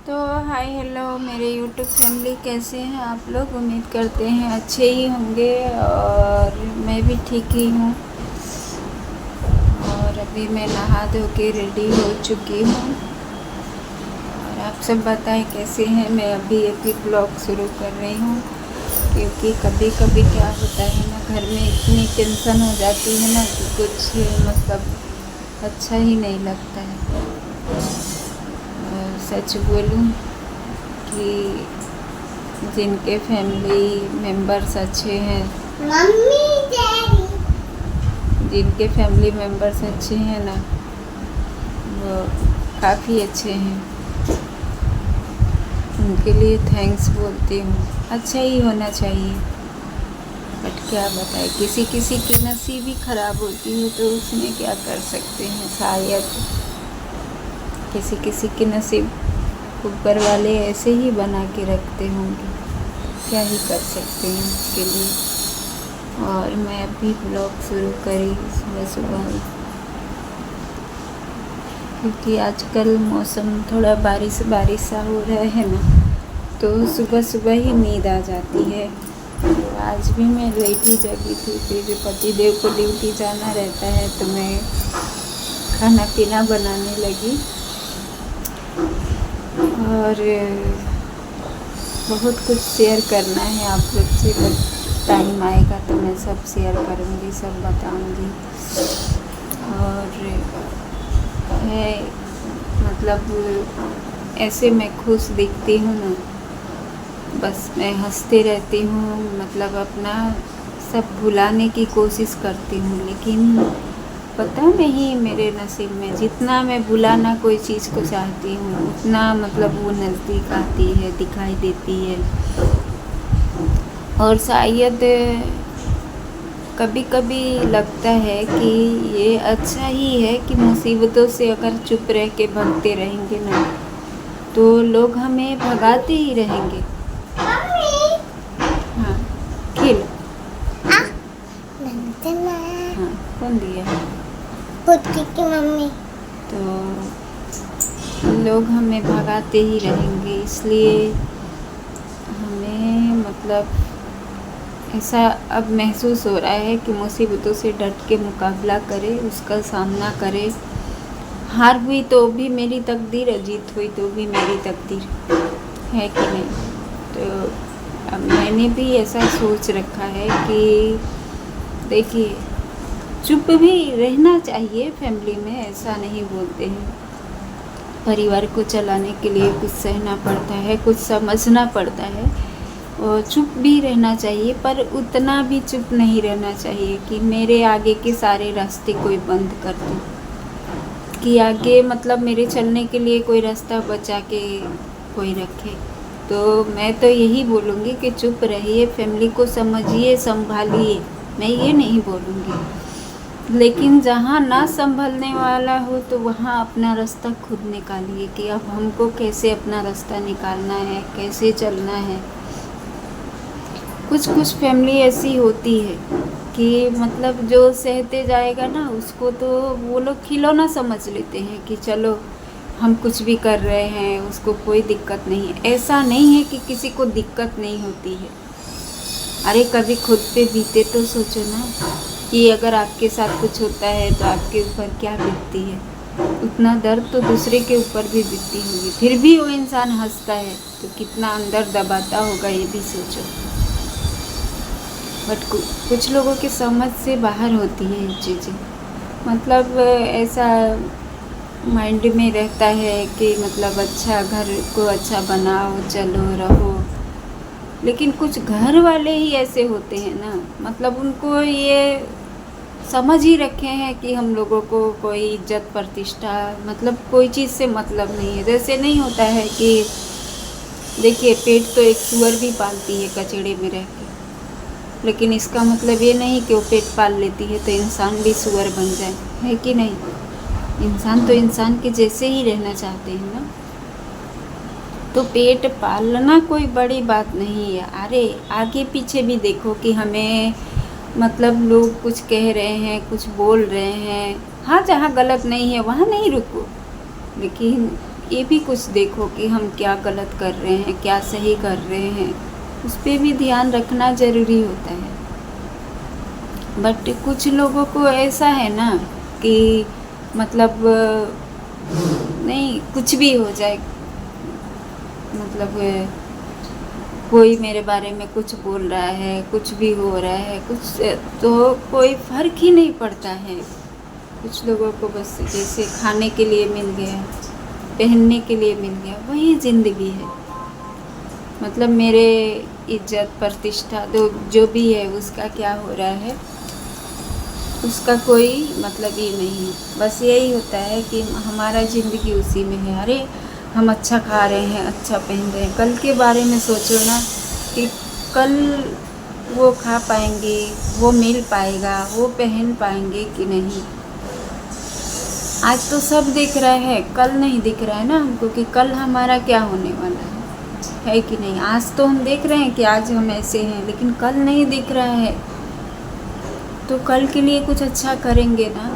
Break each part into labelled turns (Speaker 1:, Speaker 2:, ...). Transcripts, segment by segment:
Speaker 1: तो hi hello मेरे YouTube family, कैसे हैं आप लोग। उम्मीद करते हैं अच्छे ही होंगे और मैं भी ठीक ही हूँ। और अभी मैं नहा धो के रेडी हो चुकी हूँ। और आप सब बताएं कैसे हैं। मैं अभी ब्लॉग शुरू कर रही हूँ क्योंकि कभी कभी क्या होता है ना, घर में इतनी टेंशन हो जाती है ना कि कुछ मतलब अच्छा ही नहीं लगता है। सच बोलूं कि जिनके फैमिली मेंबर्स अच्छे हैं,
Speaker 2: मम्मी डैडी,
Speaker 1: जिनके फैमिली मेंबर्स अच्छे हैं ना, वो काफ़ी अच्छे हैं। उनके लिए थैंक्स बोलती हूँ। अच्छा ही होना चाहिए, बट क्या बताए, किसी किसी की नसीब ही ख़राब होती है तो उसमें क्या कर सकते हैं। शायद किसी किसी की नसीब ऊपर वाले ऐसे ही बना के रखते होंगे, क्या ही कर सकते हैं उसके लिए। और मैं अभी ब्लॉग शुरू करी सुबह सुबह, क्योंकि आजकल मौसम थोड़ा बारिश बारिश सा हो रहा है ना, तो सुबह सुबह ही नींद आ जाती है। तो आज भी मैं लेट ही जगी थी, फिर पति देव को ड्यूटी जाना रहता है तो मैं खाना पीना बनाने लगी। और बहुत कुछ शेयर करना है आप लोग से, बट टाइम आएगा तो मैं सब शेयर करूँगी, सब बताऊँगी। और है मतलब ऐसे मैं खुश दिखती हूँ ना, बस मैं हंसते रहती हूँ, मतलब अपना सब भुलाने की कोशिश करती हूँ। लेकिन पता नहीं मेरे नसीब में, जितना मैं भुलाना कोई चीज़ को चाहती हूँ उतना मतलब वो नज़दीक आती है, दिखाई देती है। और शायद कभी कभी लगता है कि ये अच्छा ही है कि मुसीबतों से अगर चुप रह के भगते रहेंगे ना, तो लोग हमें भगाते ही रहेंगे।
Speaker 2: मम्मी,
Speaker 1: हाँ, खेल।
Speaker 2: नंदना,
Speaker 1: हाँ, कौन दिया?
Speaker 2: पुटकी की मम्मी।
Speaker 1: तो लोग हमें भगाते ही रहेंगे, इसलिए हमें मतलब ऐसा अब महसूस हो रहा है कि मुसीबतों से डट के मुकाबला करे, उसका सामना करे। हार हुई तो भी मेरी तकदीर है, जीत हुई तो भी मेरी तकदीर है कि नहीं। तो अब मैंने भी ऐसा सोच रखा है कि देखिए, चुप भी रहना चाहिए फैमिली में, ऐसा नहीं बोलते हैं। परिवार को चलाने के लिए कुछ सहना पड़ता है, कुछ समझना पड़ता है, और चुप भी रहना चाहिए, पर उतना भी चुप नहीं रहना चाहिए कि मेरे आगे के सारे रास्ते कोई बंद कर दे, कि आगे मतलब मेरे चलने के लिए कोई रास्ता बचा के कोई रखे। तो मैं तो यही बोलूँगी कि चुप रहिए, फैमिली को समझिए, संभालिए। मैं ये नहीं बोलूँगी, लेकिन जहाँ ना संभलने वाला हो तो वहाँ अपना रास्ता खुद निकालिए कि अब हमको कैसे अपना रास्ता निकालना है, कैसे चलना है। कुछ कुछ फैमिली ऐसी होती है कि मतलब जो सहते जाएगा ना, उसको तो वो लोग खिलौना समझ लेते हैं कि चलो हम कुछ भी कर रहे हैं, उसको कोई दिक्कत नहीं है। ऐसा नहीं है कि किसी को दिक्कत नहीं होती है। अरे कभी खुद पे बीते तो सोचो ना, कि अगर आपके साथ कुछ होता है तो आपके ऊपर क्या बीतती है। उतना दर्द तो दूसरे के ऊपर भी बीतती होगी, फिर भी वो इंसान हंसता है तो कितना अंदर दबाता होगा, ये भी सोचो। बट कुछ लोगों की समझ से बाहर होती है ये चीज़ें। मतलब ऐसा माइंड में रहता है कि मतलब अच्छा, घर को अच्छा बनाओ, चलो रहो। लेकिन कुछ घर वाले ही ऐसे होते हैं ना, मतलब उनको ये समझ ही रखे हैं कि हम लोगों को कोई इज्जत प्रतिष्ठा, मतलब कोई चीज़ से मतलब नहीं है। जैसे नहीं होता है कि देखिए, पेट तो एक सूअर भी पालती है कचड़े में रह के, लेकिन इसका मतलब ये नहीं कि वो पेट पाल लेती है तो इंसान भी सूअर बन जाए, है कि नहीं। इंसान तो इंसान के जैसे ही रहना चाहते हैं ना। तो पेट पालना कोई बड़ी बात नहीं है। अरे आगे पीछे भी देखो कि हमें मतलब लोग कुछ कह रहे हैं, कुछ बोल रहे हैं, हाँ जहाँ गलत नहीं है वहाँ नहीं रुको, लेकिन ये भी कुछ देखो कि हम क्या गलत कर रहे हैं, क्या सही कर रहे हैं, उस पर भी ध्यान रखना ज़रूरी होता है। बट कुछ लोगों को ऐसा है ना कि मतलब नहीं, कुछ भी हो जाए, मतलब कोई मेरे बारे में कुछ बोल रहा है, कुछ भी हो रहा है, कुछ तो कोई फ़र्क ही नहीं पड़ता है। कुछ लोगों को बस जैसे खाने के लिए मिल गया, पहनने के लिए मिल गया, वही ज़िंदगी है। मतलब मेरे इज्जत प्रतिष्ठा जो भी है उसका क्या हो रहा है, उसका कोई मतलब ही नहीं है। बस यही होता है कि हमारा ज़िंदगी उसी में है। अरे हम अच्छा खा रहे हैं, अच्छा पहन रहे हैं, कल के बारे में सोचो ना कि कल वो खा पाएंगे, वो मिल पाएगा, वो पहन पाएंगे कि नहीं। आज तो सब दिख रहा है, कल नहीं दिख रहा है ना हमको कि कल हमारा क्या होने वाला है कि नहीं। आज तो हम देख रहे हैं कि आज हम ऐसे हैं, लेकिन कल नहीं दिख रहा है। तो कल के लिए कुछ अच्छा करेंगे ना,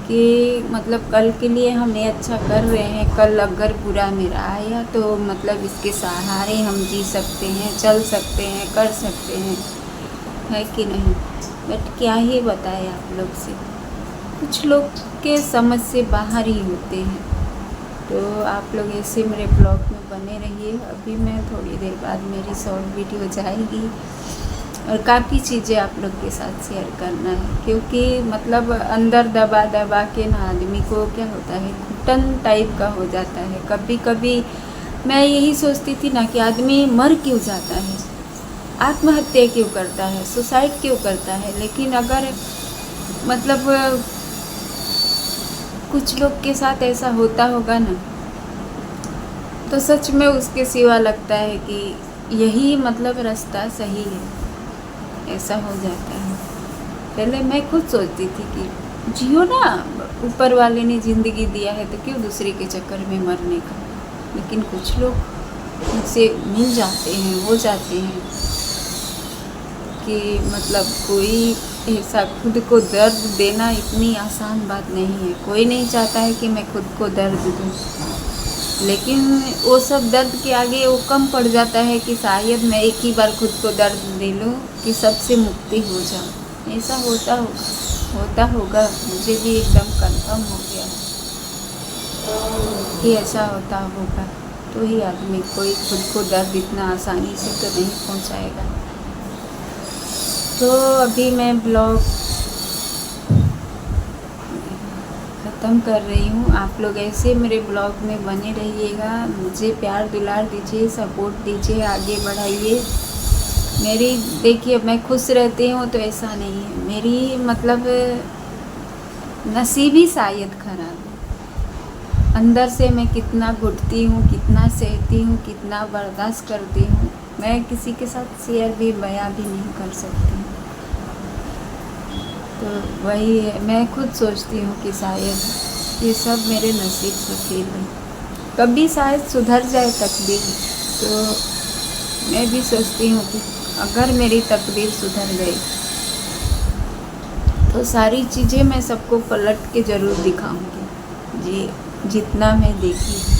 Speaker 1: कि मतलब कल के लिए हम ये अच्छा कर रहे हैं, कल अगर बुरा मेरा आया तो मतलब इसके सहारे हम जी सकते हैं, चल सकते हैं, कर सकते हैं, है कि नहीं। बट क्या ही बताए आप लोग से, कुछ लोग के समझ से बाहर ही होते हैं। तो आप लोग ऐसे मेरे ब्लॉग में बने रहिए। अभी मैं थोड़ी देर बाद मेरी शॉर्ट वीडियो जाएगी और काफ़ी चीज़ें आप लोग के साथ शेयर करना है, क्योंकि मतलब अंदर दबा दबा के ना आदमी को क्या होता है, घुटन टाइप का हो जाता है। कभी कभी मैं यही सोचती थी ना कि आदमी मर क्यों जाता है, आत्महत्या क्यों करता है, सुसाइड क्यों करता है। लेकिन अगर मतलब कुछ लोग के साथ ऐसा होता होगा ना, तो सच में उसके सिवा लगता है कि यही मतलब रास्ता सही है, ऐसा हो जाता है। पहले मैं खुद सोचती थी कि जियो ना, ऊपर वाले ने ज़िंदगी दिया है तो क्यों दूसरे के चक्कर में मरने का। लेकिन कुछ लोग उनसे मिल जाते हैं, हो जाते हैं कि मतलब कोई ऐसा खुद को दर्द देना इतनी आसान बात नहीं है। कोई नहीं चाहता है कि मैं खुद को दर्द दूँ, लेकिन वो सब दर्द के आगे वो कम पड़ जाता है कि शायद मैं एक ही बार खुद को दर्द दे लूँ कि सबसे मुक्ति हो जाऊँ। ऐसा होता होगा, मुझे भी एकदम कंफर्म हो गया कि ऐसा होता होगा। तो ही आदमी कोई खुद को दर्द इतना आसानी से तो नहीं पहुँचाएगा। तो अभी मैं ब्लॉग ख़त्म कर रही हूँ। आप लोग ऐसे मेरे ब्लॉग में बने रहिएगा, मुझे प्यार दुलार दीजिए, सपोर्ट दीजिए, आगे बढ़ाइए। मेरी देखिए, मैं खुश रहती हूँ तो ऐसा नहीं है, मेरी मतलब नसीब ही शायद ख़राब है। अंदर से मैं कितना घुटती हूँ, कितना सहती हूँ, कितना बर्दाश्त करती हूँ, मैं किसी के साथ शेयर भी बयां भी नहीं कर सकती। तो वही है, मैं खुद सोचती हूँ कि शायद ये सब मेरे नसीब से खेल है, कभी शायद सुधर जाए तकदीर। तो मैं भी सोचती हूँ कि अगर मेरी तकदीर सुधर गई तो सारी चीज़ें मैं सबको पलट के ज़रूर दिखाऊंगी जी, जितना मैं देखी।